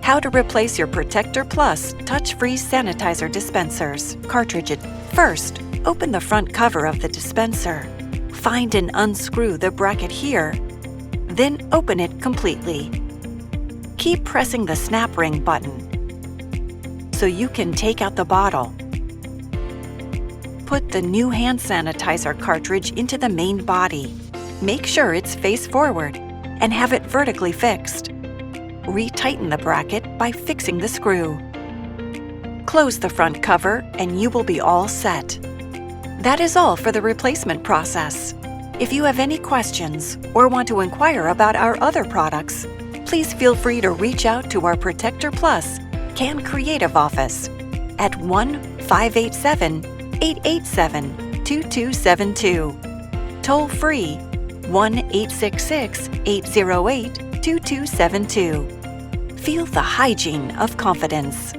How to replace your ProtectorPlus Touch-Free Sanitizer Dispensers cartridges. First, open the front cover of the dispenser. Find and unscrew the bracket here, then open it completely. Keep pressing the snap ring button so you can take out the bottle. Put the new hand sanitizer cartridge into the main body. Make sure it's face forward and have it vertically fixed. Retighten the bracket by fixing the screw. Close the front cover and you will be all set. That is all for the replacement process. If you have any questions or want to inquire about our other products, please feel free to reach out to our ProtectorPlus CanCreativ office at 1-587-887-2272. Toll free 1-866-808-2272. Feel the hygiene of confidence.